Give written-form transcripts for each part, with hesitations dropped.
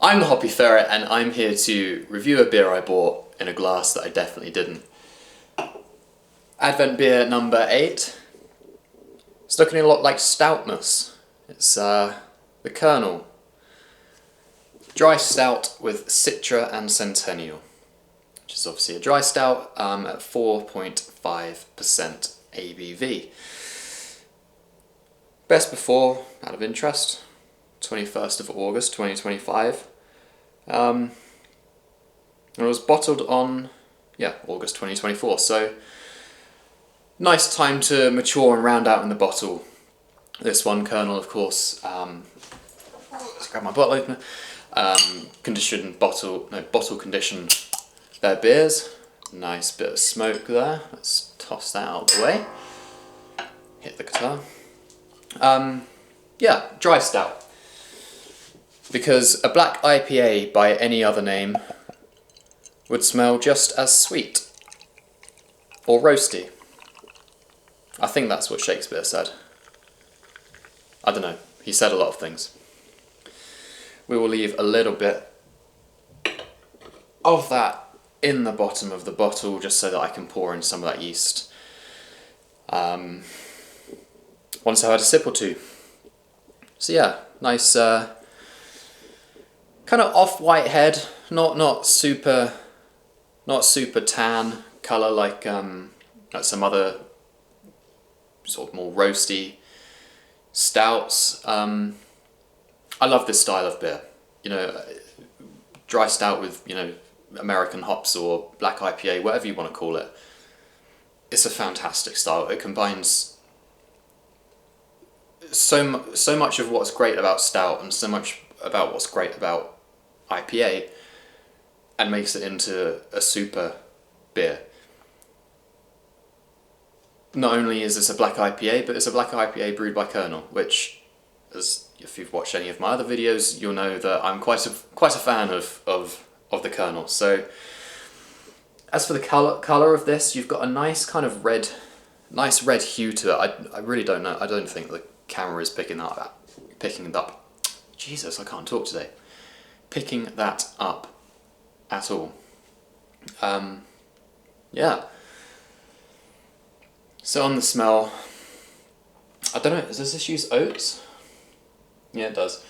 I'm the Hoppy Ferret and I'm here to review a beer I bought in a glass that I definitely didn't. Advent beer number 8. It's looking a lot like stoutness. It's the Kernel. Dry stout with Citra and Centennial, which is obviously a dry stout at 4.5% ABV. Best before, out of interest, 21st of August 2025. It was bottled on, August 2024, so nice time to mature and round out in the bottle. This one, Kernel, of course, let's grab my bottle opener, bottle condition their beers. Nice bit of smoke there, let's toss that out of the way, hit the guitar. Dry stout. Because a black IPA by any other name would smell just as sweet. Or roasty. I think that's what Shakesbeer said. I don't know, he said a lot of things. We will leave a little bit of that in the bottom of the bottle just so that I can pour in some of that yeast once I've had a sip or two. So yeah, nice kind of off-white head, not super tan colour like some other sort of more roasty stouts. I love this style of beer. You know, dry stout with, you know, American hops or black IPA, whatever you want to call it. It's a fantastic style. It combines so much of what's great about stout and so much about what's great about IPA and makes it into a super beer. Not only is this a black IPA, but it's a black IPA brewed by Kernel, which, as if you've watched any of my other videos, you'll know that I'm quite a fan of the Kernel. So, as for the colour of this, you've got a nice kind of red hue to it. I really don't know. I don't think the camera is picking it up. Jesus, I can't talk today. Picking that up at all. So on the smell, I don't know, does this use oats? Yeah, it does.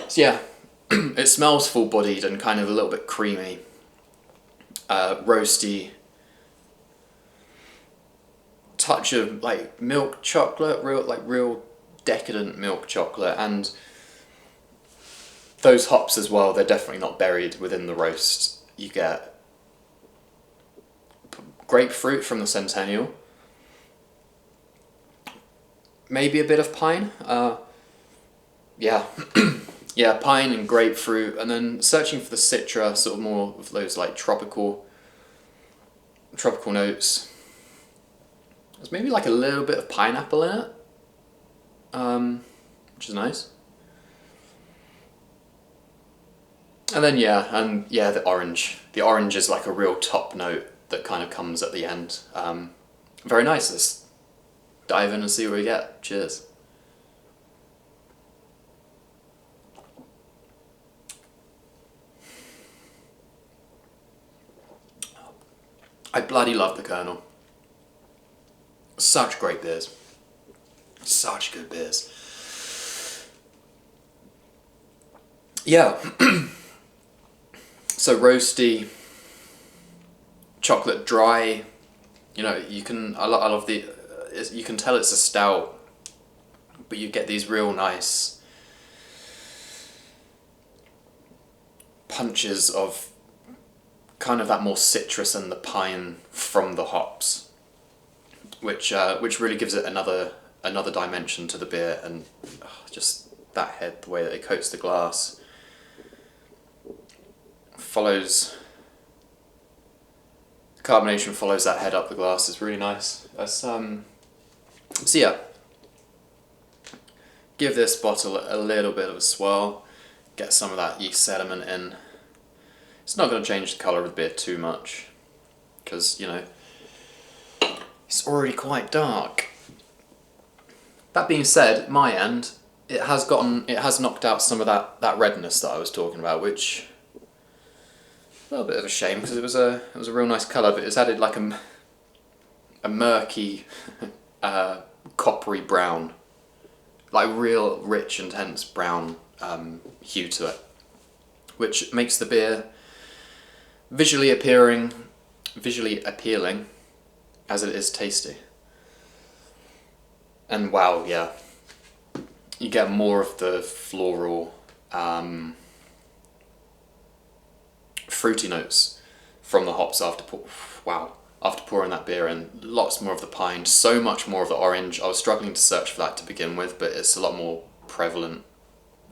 So yeah, it smells full-bodied and kind of a little bit creamy, roasty, touch of like milk chocolate, real decadent milk chocolate, and those hops as well, they're definitely not buried within the roast. You get grapefruit from the Centennial, maybe a bit of pine, pine and grapefruit, and then searching for the citra, sort of more of those like tropical notes. There's maybe like a little bit of pineapple in it, which is nice. And then the orange. The orange is like a real top note that kind of comes at the end. Very nice. Let's dive in and see what we get. Cheers. I bloody love the Kernel. Such great beers. Such good beers. Yeah. So roasty, chocolate dry, you know, you can you can tell it's a stout, but you get these real nice punches of kind of that more citrus and the pine from the hops, which really gives it another dimension to the beer, and just that head, the way that it coats the glass, carbonation follows that head up the glass, is really nice. So yeah, give this bottle a little bit of a swirl, get some of that yeast sediment in. It's not going to change the colour of the beer too much, because, you know, it's already quite dark. That being said, my end, it has knocked out some of that redness that I was talking about, which a little bit of a shame because it was a real nice colour, but it's added like a murky, coppery brown, like real rich, intense brown hue to it, which makes the beer visually appealing as it is tasty. And wow, yeah, you get more of the floral, fruity notes from the hops after pouring that beer in. Lots more of the pine, so much more of the orange. I was struggling to search for that to begin with, but it's a lot more prevalent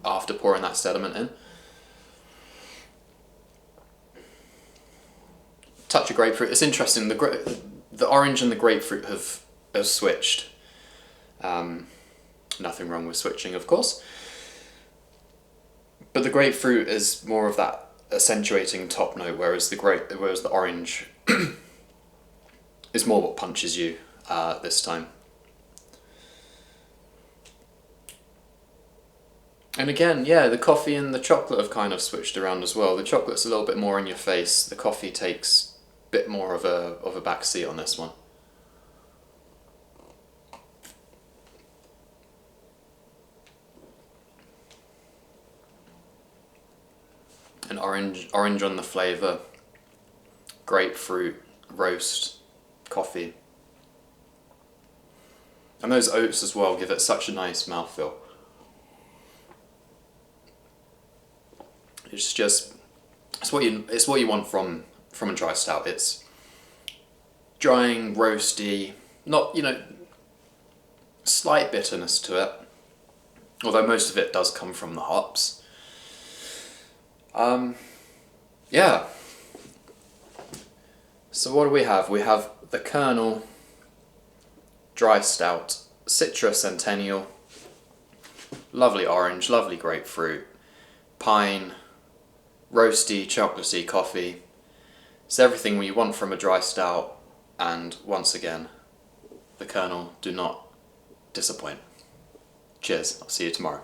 after pouring that sediment in. Touch of grapefruit. It's interesting. The orange and the grapefruit have switched. Nothing wrong with switching, of course. But the grapefruit is more of that accentuating top note, whereas the orange is more what punches you this time. And again, yeah, the coffee and the chocolate have kind of switched around as well. The chocolate's a little bit more in your face. The coffee takes a bit more of a back seat on this one. And orange on the flavour, grapefruit, roast, coffee. And those oats as well give it such a nice mouthfeel. It's what you want from a dry stout. It's drying, roasty, not, slight bitterness to it, although most of it does come from the hops. Yeah. So what do we have? We have the Kernel Dry Stout, Citra Centennial, lovely orange, lovely grapefruit, pine, roasty, chocolatey coffee. It's everything we want from a dry stout, and once again, the Kernel do not disappoint. Cheers, I'll see you tomorrow.